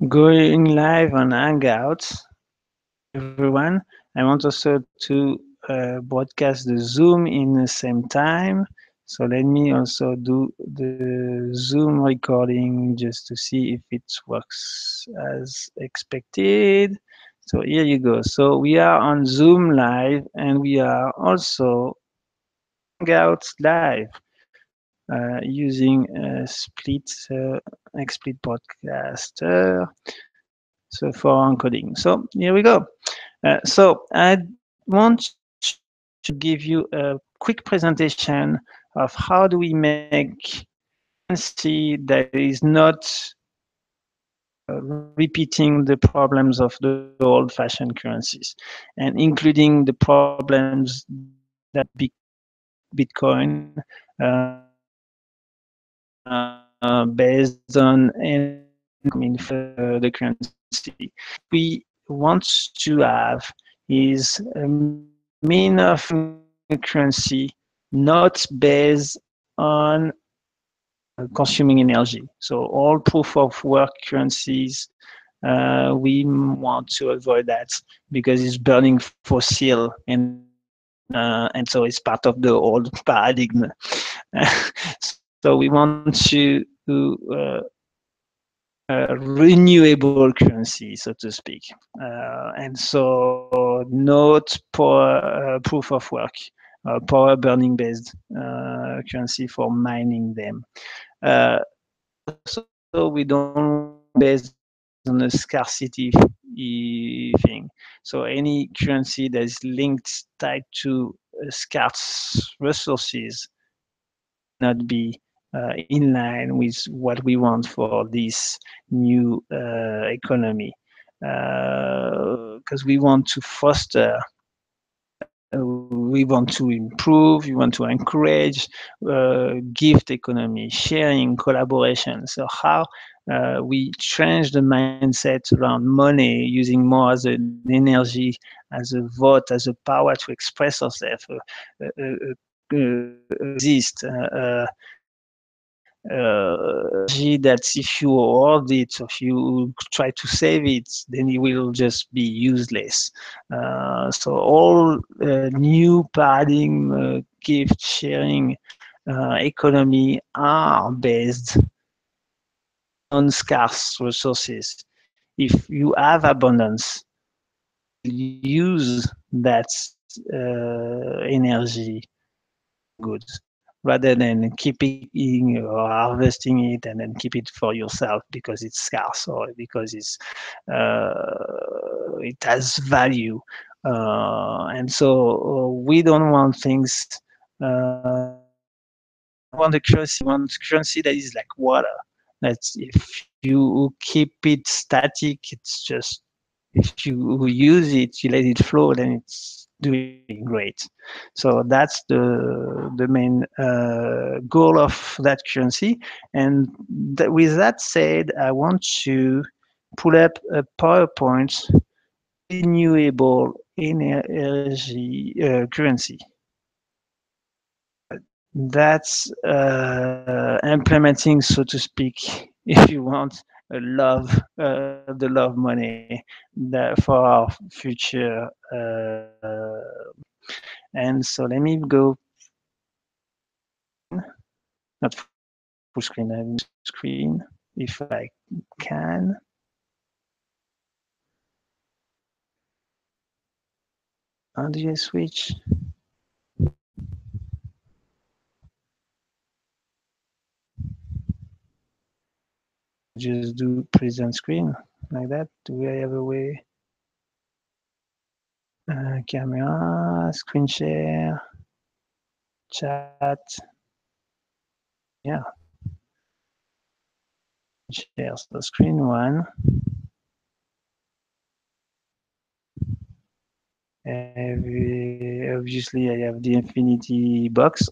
going live on Hangouts, everyone. I want also to broadcast the Zoom in the same time. So let me also do the Zoom recording just to see if it works as expected. So here you go. So we are on Zoom live and we are also Hangouts live using XSplit podcaster. So for encoding. So here we go. So I want to give you a quick presentation of how do we make currency that is not repeating the problems of the old-fashioned currencies, and including the problems that Bitcoin based on the currency. We want to have is a mean of currency not based on consuming energy. So all proof of work currencies, we want to avoid that because it's burning fossil and so it's part of the old paradigm. So we want to renewable currency, so to speak. And so not proof of work, power burning based currency for mining them. So we don't based on a scarcity thing. So any currency that is linked, tied to scarce resources, not be in line with what we want for this new economy. Because we want to foster, we want to improve, we want to encourage gift economy, sharing, collaboration. So how we change the mindset around money, using more as an energy, as a vote, as a power to express ourselves, exist. That if you hoard it, or if you try to save it, then it will just be useless. So all new paradigm, gift sharing economy are based on scarce resources. If you have abundance, use that energy goods rather than keeping or harvesting it and then keep it for yourself because it's scarce or because it has value. And so we don't want things. Want a currency that is like water. That's if you keep it static, it's just if you use it, you let it flow, then it's doing great. So that's the main goal of that currency. And with that said, I want to pull up a PowerPoint renewable energy currency. That's implementing, so to speak, if you want, the love money that for our future. And so let me go, not full screen, I mean screen, if I can. How do you switch? Just do present screen like that. Do I have a way? Camera, screen share, chat. Yeah, share. So screen one. Obviously, I have the infinity box.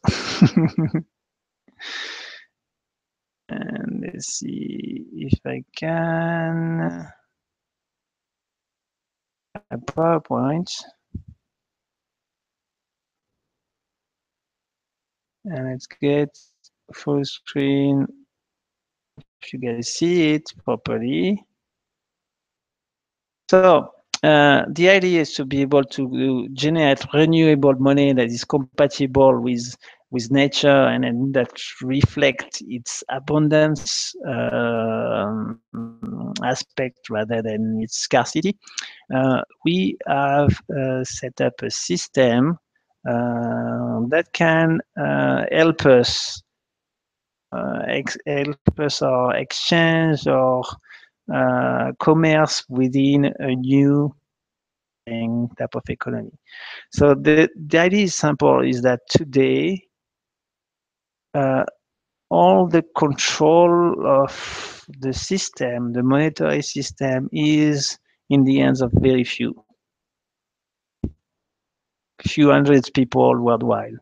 And let's see if I can. A PowerPoint. And let's get full screen. If you guys see it properly. So the idea is to be able to generate renewable money that is compatible with nature and then that reflect its abundance aspect rather than its scarcity. We have set up a system that can help us or exchange or commerce within a new type of economy. So the idea is simple: is that today uh, all the control of the system, the monetary system, is in the hands of very few hundreds people worldwide.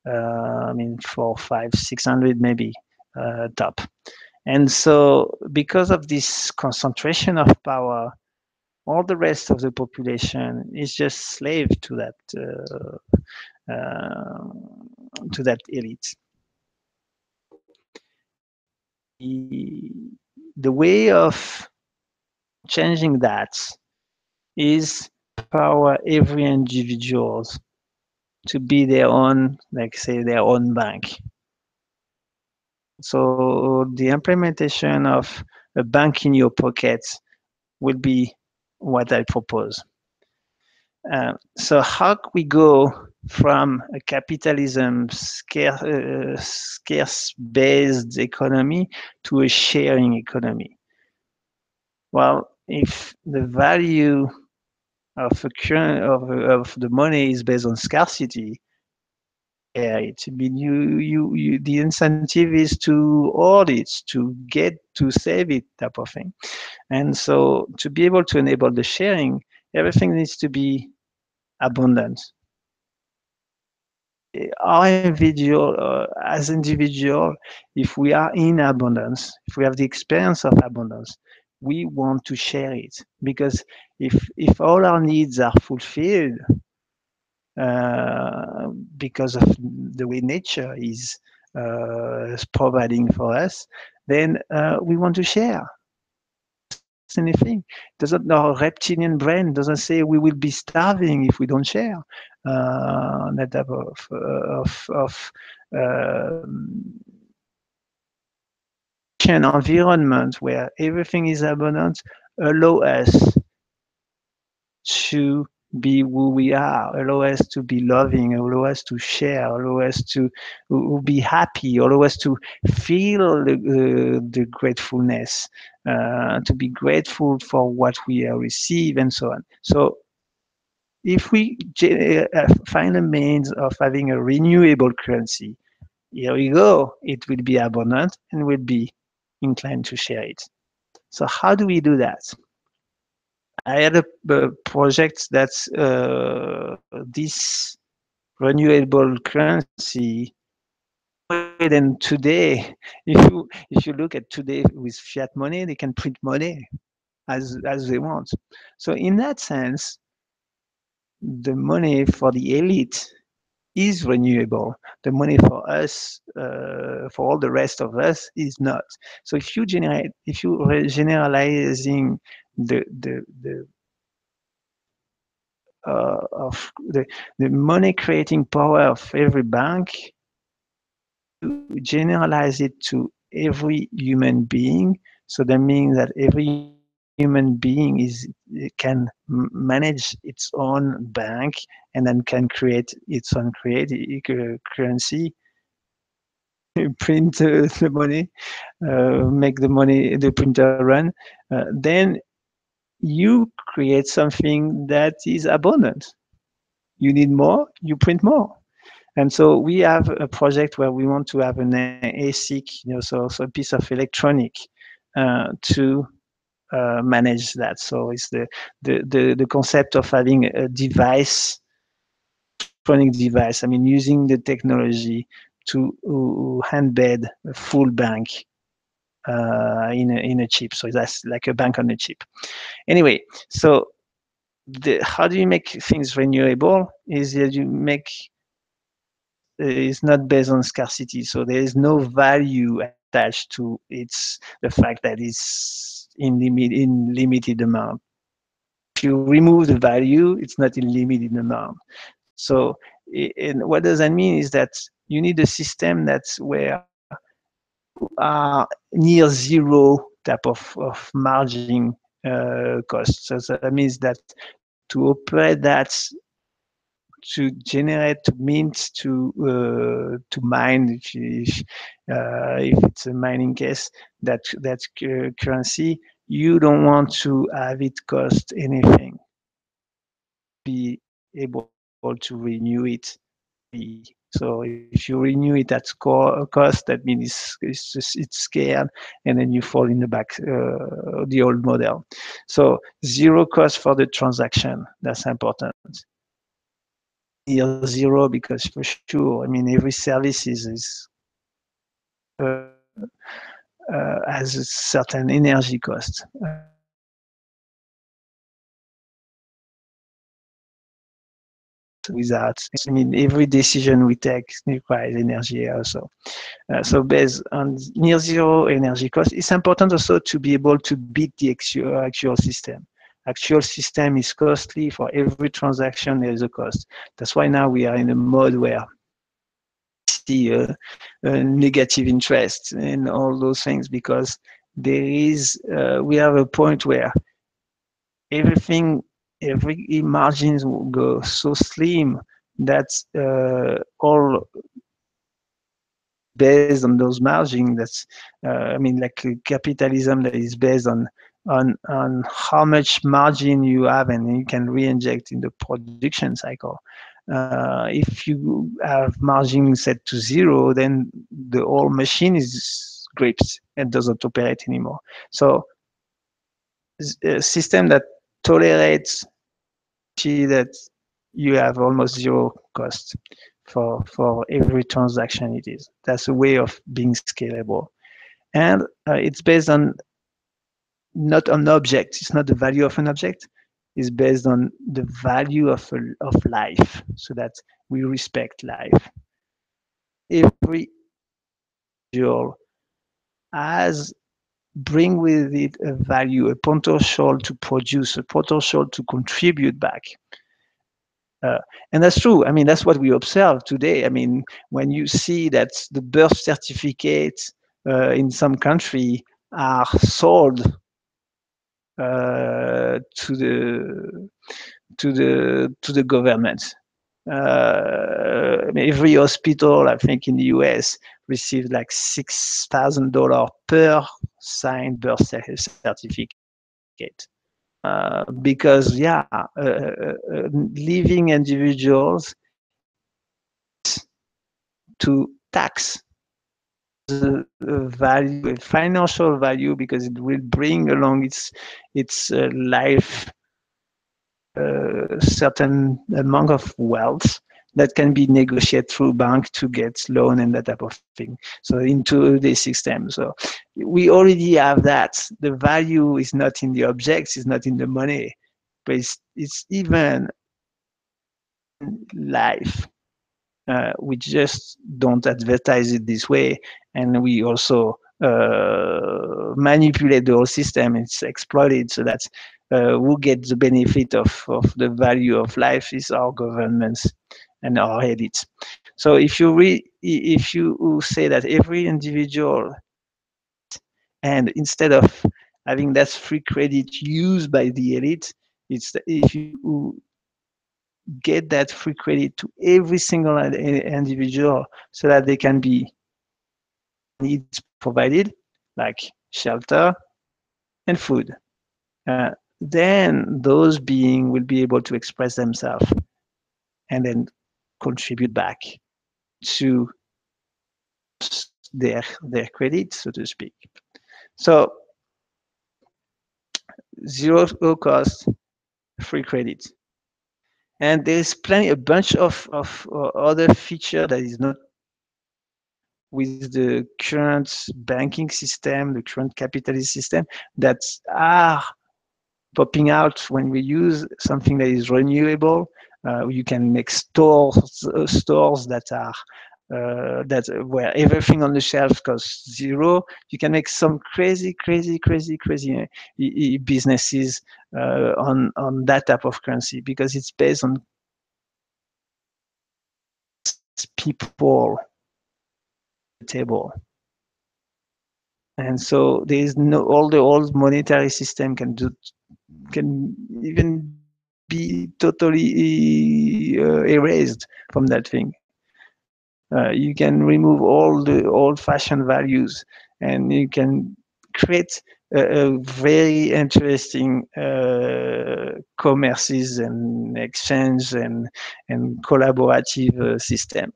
I mean, 4, 5, 600 maybe top. And so, because of this concentration of power, all the rest of the population is just slave uh, to that elite. The way of changing that is power every individual to be their own, like say, their own bank. So the implementation of a bank in your pocket will be what I propose. So how we go from a capitalism scarce-based economy to a sharing economy? Well, if the value of of the money is based on scarcity, yeah, it I mean the incentive is to hoard it, to save it, type of thing. And so to be able to enable the sharing, everything needs to be abundant. Our individual, as individual, if we are in abundance, if we have the experience of abundance, we want to share it, because if all our needs are fulfilled because of the way nature is providing for us, then we want to share anything. Doesn't Our reptilian brain doesn't say we will be starving if we don't share. That type of environment where everything is abundant allow us to be who we are, allow us to be loving, allow us to share, allow us to be happy, allow us to feel the gratefulness, to be grateful for what we receive, and so on. So if we find a means of having a renewable currency, here we go. It will be abundant and will be inclined to share it. So how do we do that? I had a project that's this renewable currency. And today, if you look at today with fiat money, they can print money as they want. So in that sense, the money for the elite is renewable. The money for us, for all the rest of us, is not. So if you generalizing the of the money creating power of every bank, you generalize it to every human being. So that means that every human being can manage its own bank and then can create its own currency, print the money, make the printer run. Then you create something that is abundant. You need more, you print more. And so we have a project where we want to have an ASIC, so a piece of electronic to manage that. So it's the concept of having a device, electronic device. I mean, using the technology to embed a full bank in a chip. So that's like a bank on a chip. Anyway, so how do you make things renewable? Is that you make is not based on scarcity, so there is no value attached to the fact that it's in limited amount. if you remove the value, it's not in limited amount. So, and what does that mean is that you need a system that's where are near zero type of margin cost. So that means that to operate that, to generate, to mint, to mine, if it's a mining case, that currency, you don't want to have it cost anything. Be able to renew it. So if you renew it at cost, that means it's scared, and then you fall in the back, the old model. So zero cost for the transaction. That's important. Near zero, because for sure, I mean, every service uh, has a certain energy cost. Without, I mean, every decision we take requires energy also. So based on near zero energy cost, it's important also to be able to beat the actual system. Actual system is costly. For every transaction, there is a cost. That's why now we are in a mode where see negative interest and all those things, because there is we have a point where everything, every margins will go so slim that all based on those margins. That's I mean, like capitalism that is based on how much margin you have, and you can re-inject in the production cycle. If you have margin set to zero, then the whole machine is grips and doesn't operate anymore. So a system that tolerates that you have almost zero cost for every transaction it is. That's a way of being scalable. And it's based on not an object. It's not the value of an object. It's based on the value of life, so that we respect life. Every individual has bring with it a value, a potential to produce, a potential to contribute back. Uh, and that's true. I mean, that's what we observe today. I mean, when you see that the birth certificates in some country are sold to the government. Every hospital, I think, in the US receives like $6,000 per signed birth certificate. Because yeah, living individuals to tax the value, a financial value, because it will bring along its life certain amount of wealth that can be negotiated through bank to get loan and that type of thing. So into the system. So we already have that. The value is not in the objects, it's not in the money, but it's even life. We just don't advertise it this way, and we also manipulate the whole system. It's exploited, so that who gets the benefit of the value of life is our governments and our elites. So if you say that every individual, and instead of having that free credit used by the elite, it's if you get that free credit to every single individual, so that they can be needs provided, like shelter and food. Then those beings will be able to express themselves and then contribute back to their credit, so to speak. So zero cost, free credit. And there's plenty, a bunch of other feature that is not with the current banking system, the current capitalist system, that are popping out when we use something that is renewable. You can make stores that are that where everything on the shelf costs zero. You can make some crazy businesses on that type of currency because it's based on people at the table. And so there is no all the old monetary system can even be totally erased from that thing. You can remove all the old-fashioned values, and you can create a very interesting commerces and exchange and collaborative system.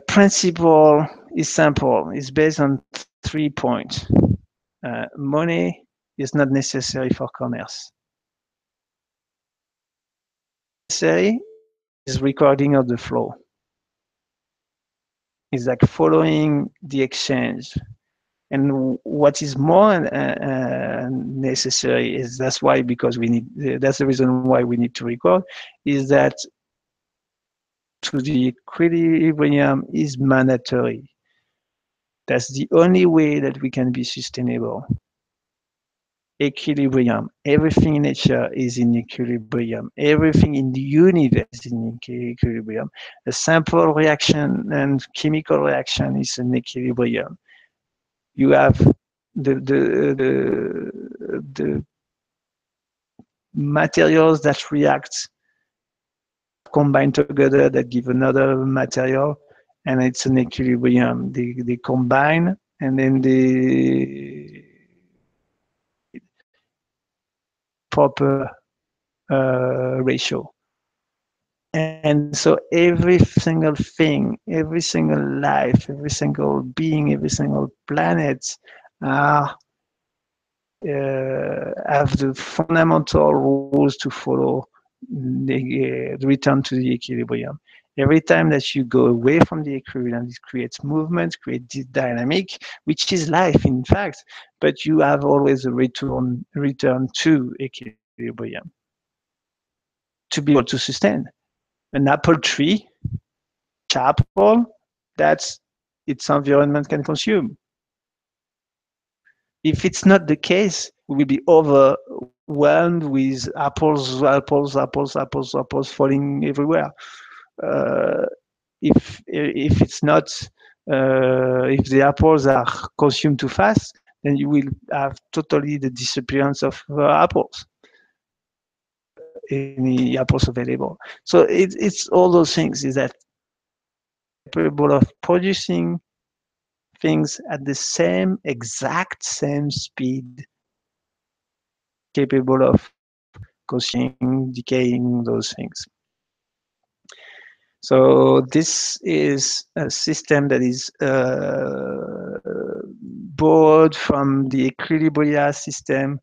Principle is simple. It's based on 3 points. Money is not necessary for commerce. Necessary is recording of the flow. It's like following the exchange. And what is more necessary is that's why because we need that's the reason why we need to record is that to the equilibrium is mandatory. That's the only way that we can be sustainable. Equilibrium. Everything in nature is in equilibrium. Everything in the universe is in equilibrium. A simple reaction and chemical reaction is in equilibrium. You have the materials that react combine together that give another material, and it's an equilibrium. They combine and then they proper ratio. And so every single thing, every single life, every single being, every single planet are have the fundamental rules to follow the return to the equilibrium. Every time that you go away from the equilibrium, it creates movement, creates this dynamic, which is life, in fact. But you have always a return to equilibrium to be able to sustain. An apple tree, apple, that's its environment can consume. If it's not the case, we will be overwhelmed with apples falling everywhere. Uh, if it's not, if the apples are consumed too fast, then you will have totally the disappearance of apples, any apples available. So it's all those things is that capable of producing things at the exact same speed, capable of consuming, decaying those things. So this is a system that is borrowed from the equilibria system,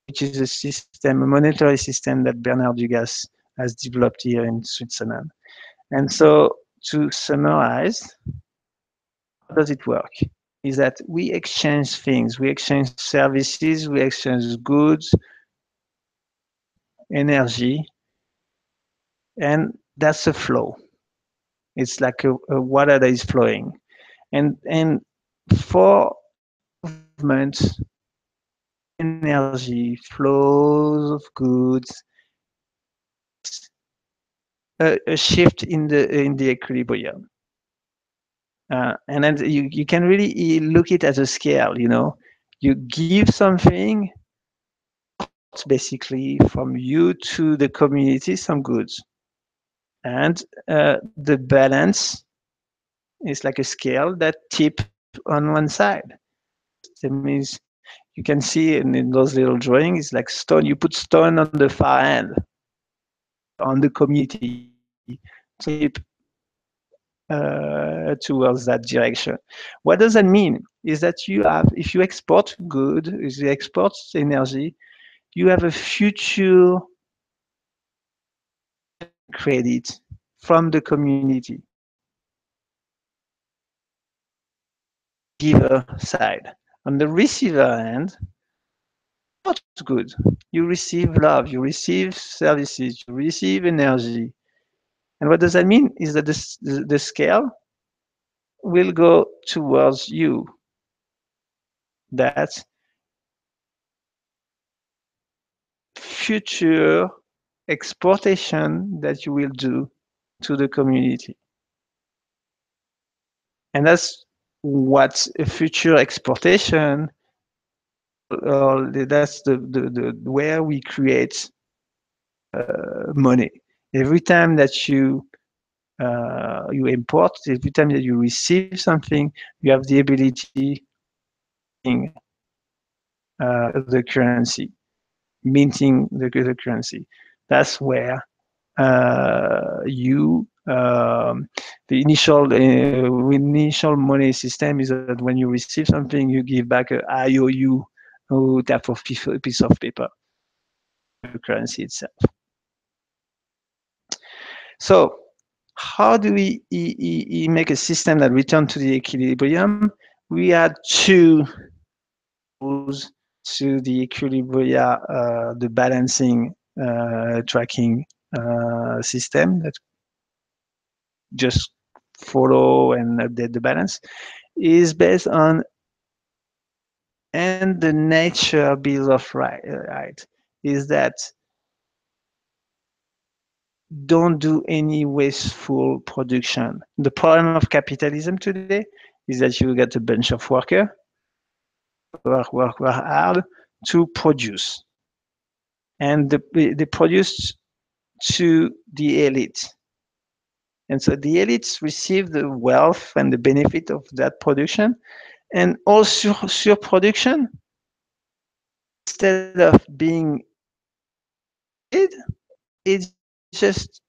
which is a monetary system that Bernard Dugas has developed here in Switzerland. And so to summarize, how does it work? Is that we exchange things, we exchange services, we exchange goods, energy, and that's a flow. It's like a water that is flowing. And for movement, energy, flows of goods, a shift in the equilibrium. And then you can really look it as a scale, you know. You give something, basically from you to the community, some goods. And the balance is like a scale that tip on one side. That means you can see in those little drawings, it's like stone. You put stone on the far end, on the community, tip towards that direction. What does that mean? Is that you have, if you export good, if you export energy, you have a future credit from the community. Giver side. On the receiver end, what's good? You receive love, you receive services, you receive energy. And what does that mean? Is that the scale will go towards you. That's future exportation that you will do to the community. And that's what a future exportation, that's the where we create money. Every time that you import, every time that you receive something, you have the ability in the currency, minting the currency. That's where you the initial money system is that when you receive something, you give back a IOU type of piece of paper, the currency itself. So how do we make a system that return to the equilibrium? We add two rules to the equilibria, the balancing tracking system that just follow and update the balance is based on and the nature bill of right is that don't do any wasteful production. The problem of capitalism today is that you get a bunch of workers work hard to produce, and they produce to the elite. And so the elites receive the wealth and the benefit of that production, and all surproduction, instead of being paid, it's just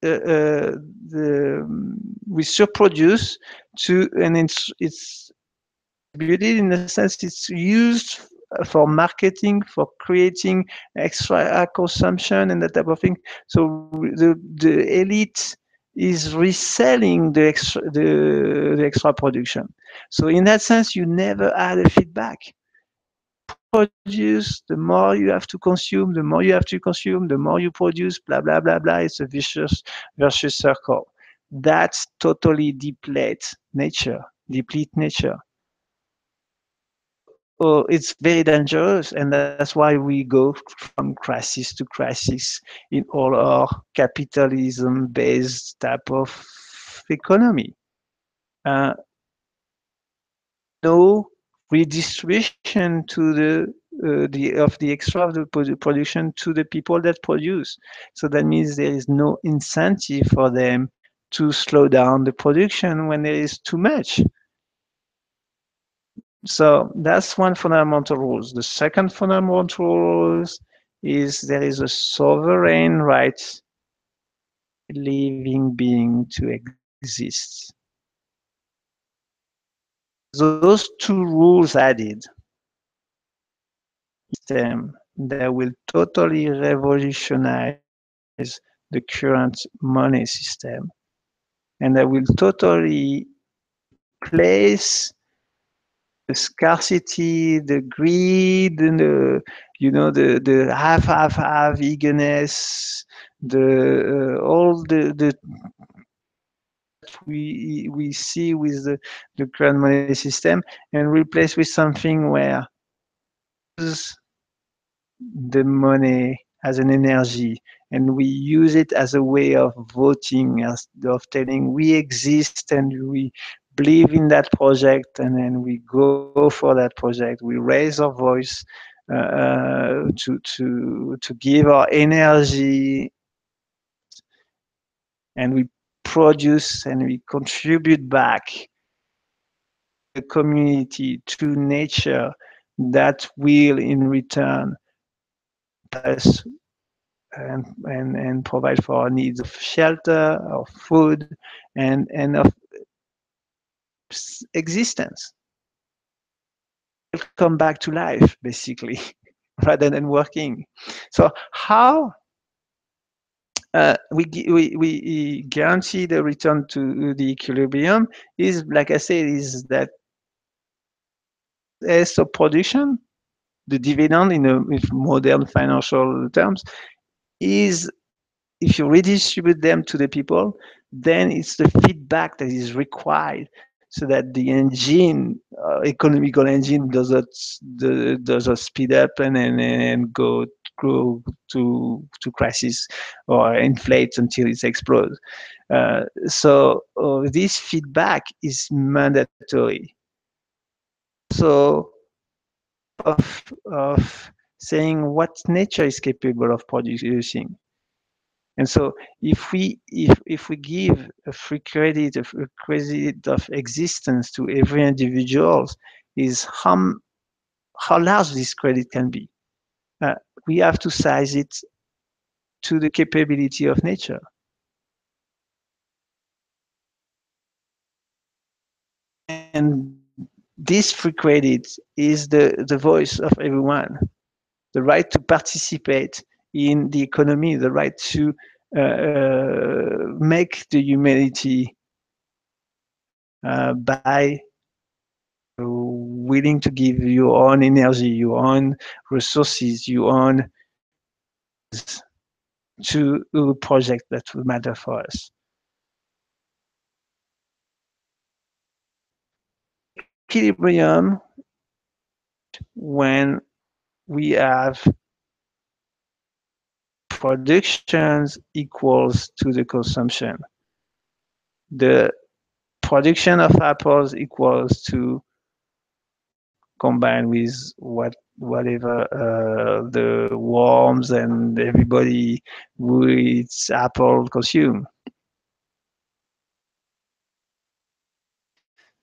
we surproduce to, and it's distributed in the sense it's used for marketing, for creating extra consumption and that type of thing. So the elite is reselling the extra production. So in that sense, you never add a feedback. Produce, the more you have to consume, the more you have to consume, the more you produce, blah, blah, blah, blah. It's a vicious circle. That's totally deplete nature. Oh, it's very dangerous, and that's why we go from crisis to crisis in all our capitalism-based type of economy. No redistribution to the extra of the production to the people that produce. So that means there is no incentive for them to slow down the production when there is too much. So that's one fundamental rule. The second fundamental rule is there is a sovereign right living being to exist. Those two rules added, system that will totally revolutionize the current money system, and that will totally replace the scarcity, the greed, and the have eagerness, the all the we see with the current money system, and replace with something where the money as an energy, and we use it as a way of voting, as of telling we exist and we believe in that project, and then we go for that project. We raise our voice to give our energy, and we produce and we contribute back the community to nature that will in return us and provide for our needs of shelter, of food, and of existence. We'll come back to life, basically, rather than working. So how we guarantee the return to the equilibrium is, like I said, is that as a production the dividend in with modern financial terms is, if you redistribute them to the people, then it's the feedback that is required so that the engine, economical engine, doesn't speed up and go to crisis or inflate until it explodes. So this feedback is mandatory. So of saying what nature is capable of producing. And so if we give a free credit, a credit of existence to every individual, is how large this credit can be. Uh, we have to size it to the capability of nature. And this free credit is the voice of everyone, the right to participate in the economy, the right to make the humanity by willing to give your own energy, your own resources, your own to a project that will matter for us. Equilibrium when we have productions equals to the consumption. The production of apples equals to combined with whatever the worms and everybody who eats apple consume.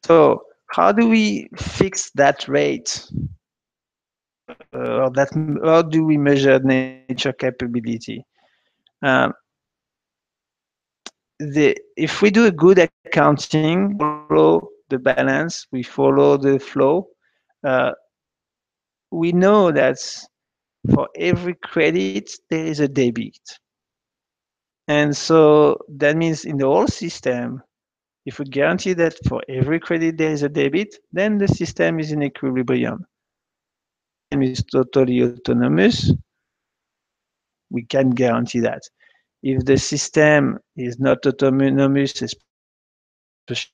So how do we fix that rate? How do we measure nature capability? Um, if we do a good accounting, follow the balance, we follow the flow, uh, we know that for every credit there is a debit. And so that means in the whole system, if we guarantee that for every credit there is a debit, then the system is in equilibrium. It is totally autonomous. We can guarantee that. If the system is not autonomous, especially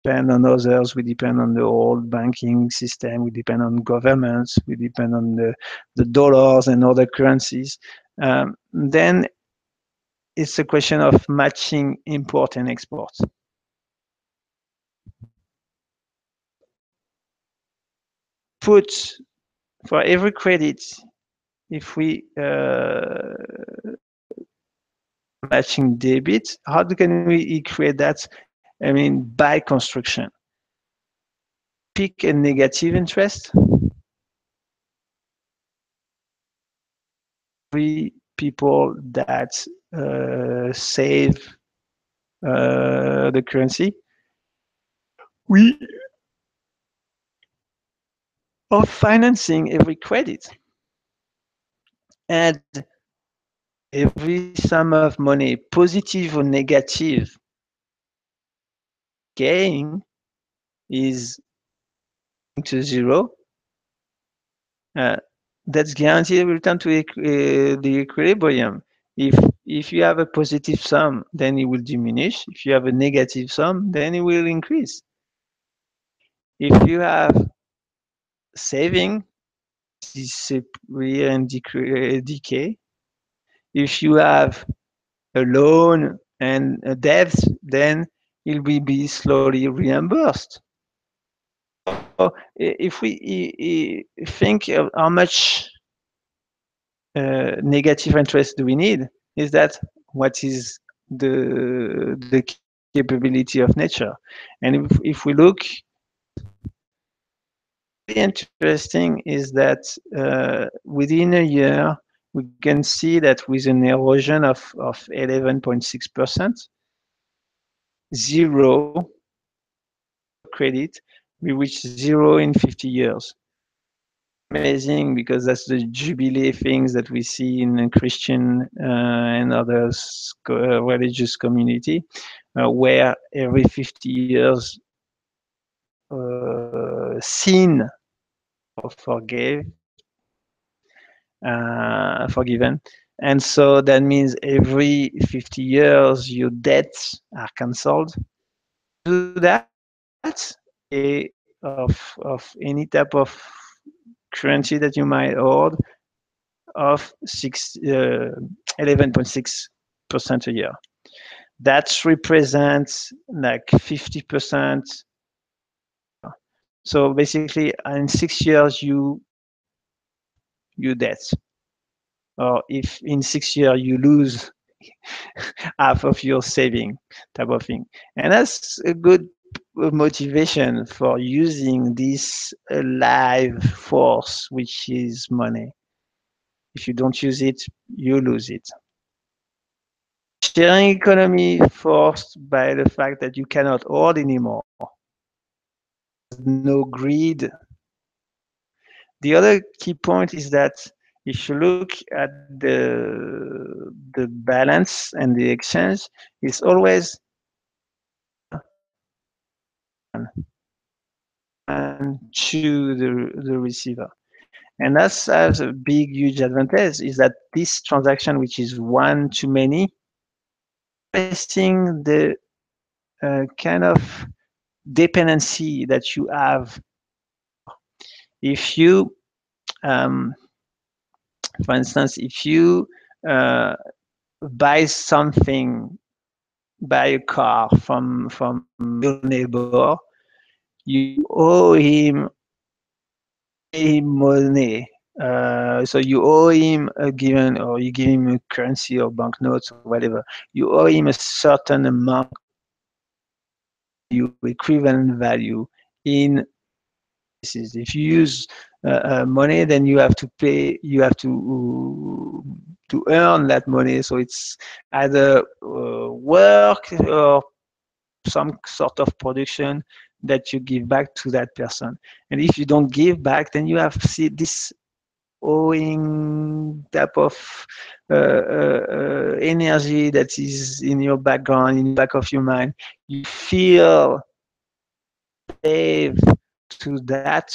depend on others, we depend on the old banking system, we depend on governments, we depend on the dollars and other currencies, then it's a question of matching import and export. Put for every credit, if we matching debit, how can we create that? I mean, by construction. Pick a negative interest. Every people that save the currency, we are financing every credit. And every sum of money, positive or negative, gain is to zero. Uh, that's guaranteed return to the equilibrium. If you have a positive sum, then it will diminish. If you have a negative sum, then it will increase. If you have saving, disappear and decay. If you have a loan and a debt, then it will be slowly reimbursed. So if we think of how much negative interest do we need, is that what is the capability of nature? And if we look, interesting is that within a year, we can see that with an erosion of 11.6%, zero credit, we reach zero in 50 years. Amazing, because that's the jubilee things that we see in Christian and other religious community, where every 50 years sin forgave forgiven. And so that means every 50 years your debts are cancelled. Do that, of any type of currency that you might hold of 11.6% a year. That represents like 50%. So basically, in 6 years, you debt, or if in 6 years you lose half of your saving, type of thing. And that's a good motivation for using this live force, which is money. If you don't use it, you lose it. Sharing economy forced by the fact that you cannot hoard anymore. No greed. The other key point is that if you look at the balance and the exchange, it's always to the receiver. And that's has a big, huge advantage is that this transaction, which is one too many, testing the kind of dependency that you have. If you, um, for instance, if you uh, buy something, buy a car from your neighbor, you owe him money. So you owe him a given, or you give him a currency or banknotes or whatever. You owe him a certain amount, you equivalent value in. If you use money, then you have to pay. You have to earn that money. So it's either work or some sort of production that you give back to that person. And if you don't give back, then you have see this owing type of energy that is in your background, in the back of your mind. You feel slave to that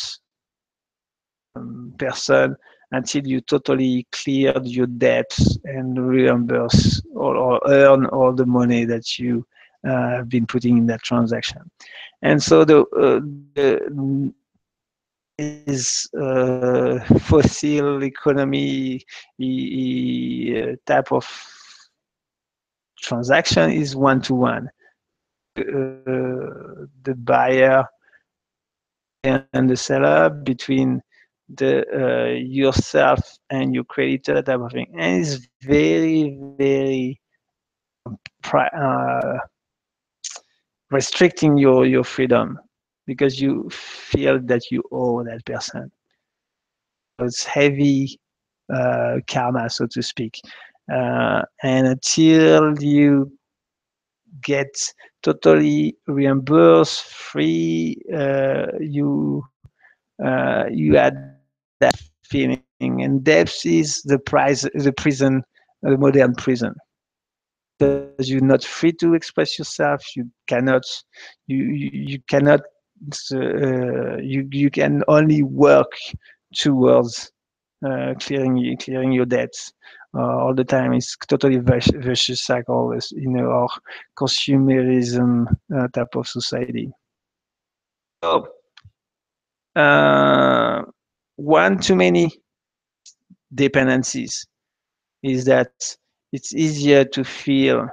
person until you totally cleared your debts and reimburse or earn all the money that you have been putting in that transaction. And so the is fossil economy type of transaction is one-to-one. The buyer and the seller, between the yourself and your creditor, type of thing. And it's very, very restricting your freedom because you feel that you owe that person. It's heavy karma, so to speak. And until you get totally reimbursed, free, you had that feeling. And depth is the prize, the prison, the modern prison. Because you're not free to express yourself, you cannot, you can only work towards clearing your debts all the time. It's totally vicious cycle, our consumerism type of society. So one too many dependencies is that it's easier to feel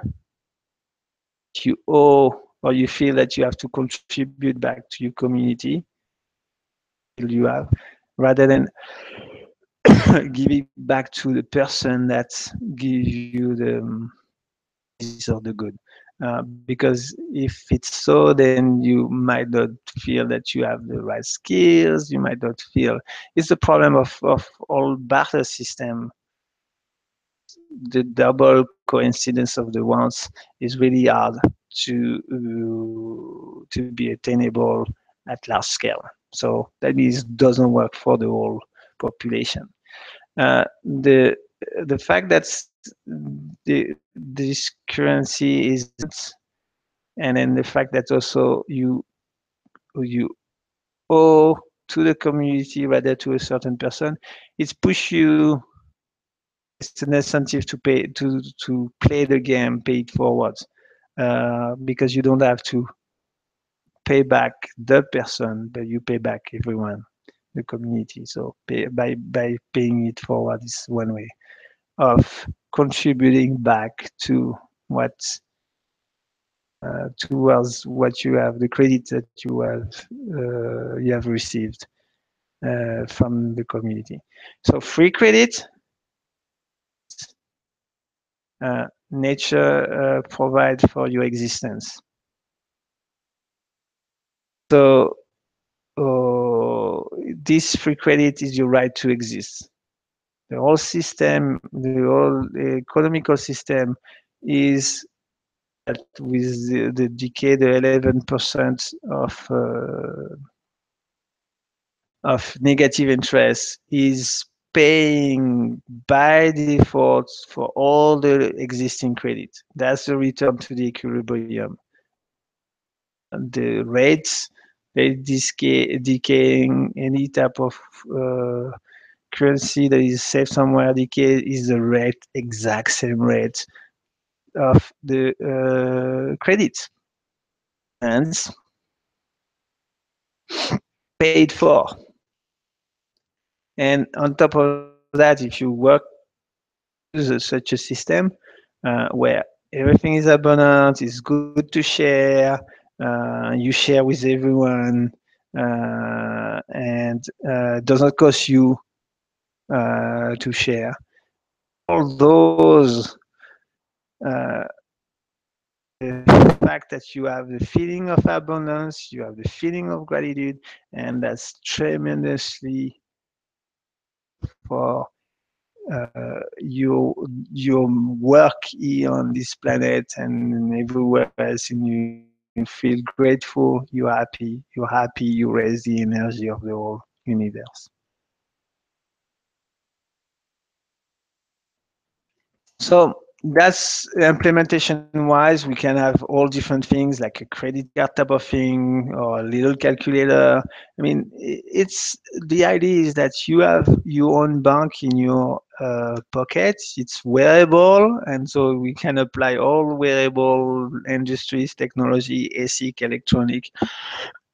you owe, or you feel that you have to contribute back to your community you have, rather than giving back to the person that gives you the or the good. Because if it's so, then you might not feel that you have the right skills. You might not feel. It's the problem of all barter system. The double coincidence of the ones is really hard to be attainable at large scale. So that means doesn't work for the whole population. The fact that this currency is, and then the fact that also you owe to the community rather to a certain person, it's push you it's an incentive to pay to play the game, pay it forward, because you don't have to pay back the person, but you pay back everyone, the community. So by paying it forward is one way of contributing back to what towards what you have, the credit that you have received from the community. So free credit, nature provides for your existence. So this free credit is your right to exist. The whole system, the whole economical system is that with the decay, the 11% of negative interest is paying by default for all the existing credit. That's the return to the equilibrium. The rates, they decaying any type of currency that is saved somewhere decay is the rate, exact same rate of the credit. And paid for. And on top of that, if you work use such a system where everything is abundant, it's good to share, you share with everyone, and does not cost you to share. All those, the fact that you have the feeling of abundance, you have the feeling of gratitude, and that's tremendously for your work here on this planet and everywhere else, and you feel grateful, you're happy, you raise the energy of the whole universe. So that's implementation wise. We can have all different things like a credit card type of thing or a little calculator. I mean, it's the idea is that you have your own bank in your pocket. It's wearable, and so we can apply all wearable industries, technology, ASIC, electronic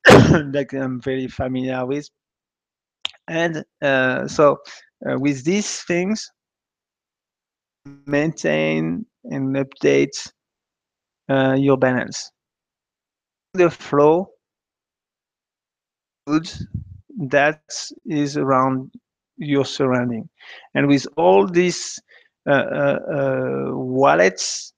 that I'm very familiar with. And with these things, maintain and update your balance. The flow goods that is around your surrounding, and with all these wallets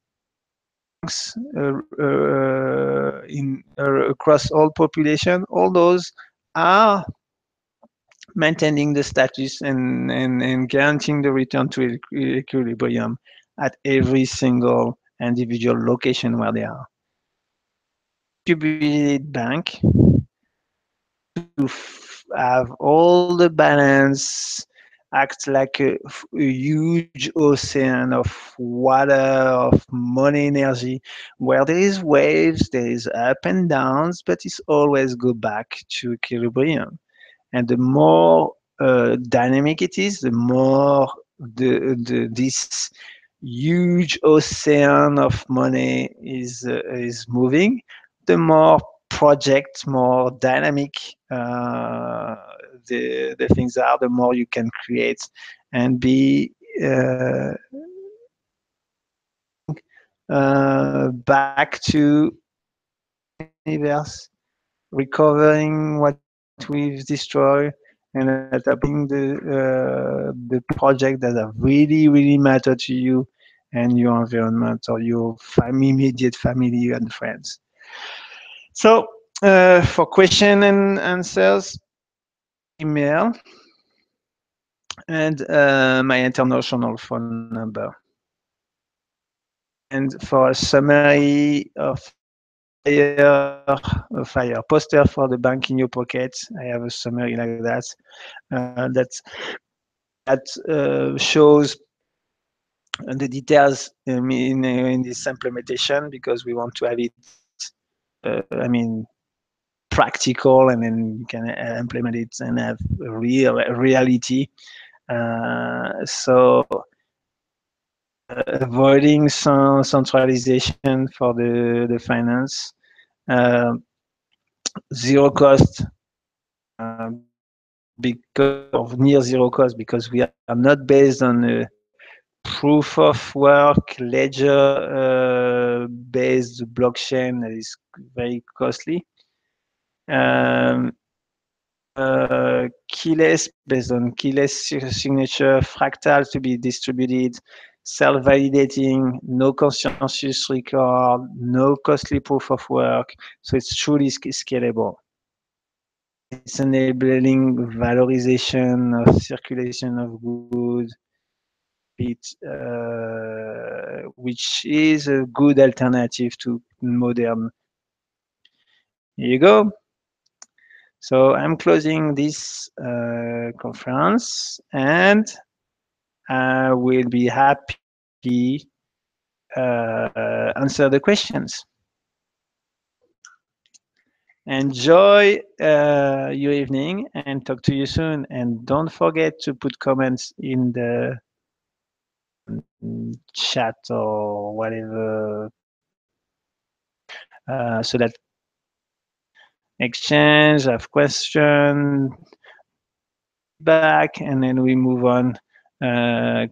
across all population, all those are maintaining the status and guaranteeing the return to equilibrium at every single individual location where they are. Distributed bank to have all the balance, act like a huge ocean of water, of money, energy, where there is waves, there is up and downs, but it's always go back to equilibrium. And the more dynamic it is, the more this huge ocean of money is moving, the more project, more dynamic the things are, the more you can create and be back to universe, recovering what we've destroyed, and adapting the project that have really matter to you and your environment or your immediate family and friends. So for question and answers, email and my international phone number. And for a summary of a fire poster for the bank in your pocket, I have a summary like that. That shows the details in this implementation, because we want to have it, I mean, practical, and then you can implement it and have a real reality. So avoiding some centralization for the finance, uh, zero cost, because of near zero cost, because we are not based on a proof of work ledger based blockchain that is very costly. Um, keyless, based on keyless signature, fractal to be distributed, self-validating, no consensus record, no costly proof of work. So it's truly scalable. It's enabling valorization of circulation of goods, which is a good alternative to modern. Here you go. So I'm closing this conference, and I will be happy answer the questions. Enjoy your evening and talk to you soon. And don't forget to put comments in the chat or whatever, so that exchange, have question, back, and then we move on,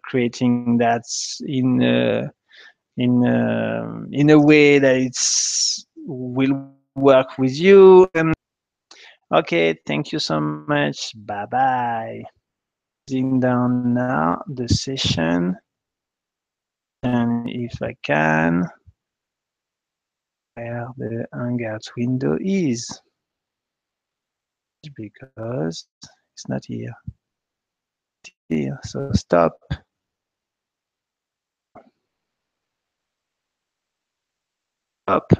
creating that in a way that it's will work with you. And okay, thank you so much. Bye bye. Closing down now the session, and if I can, where the Hangout window is, because it's not here. Here, so stop. Stop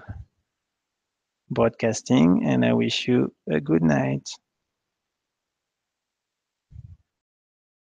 broadcasting, and I wish you a good night.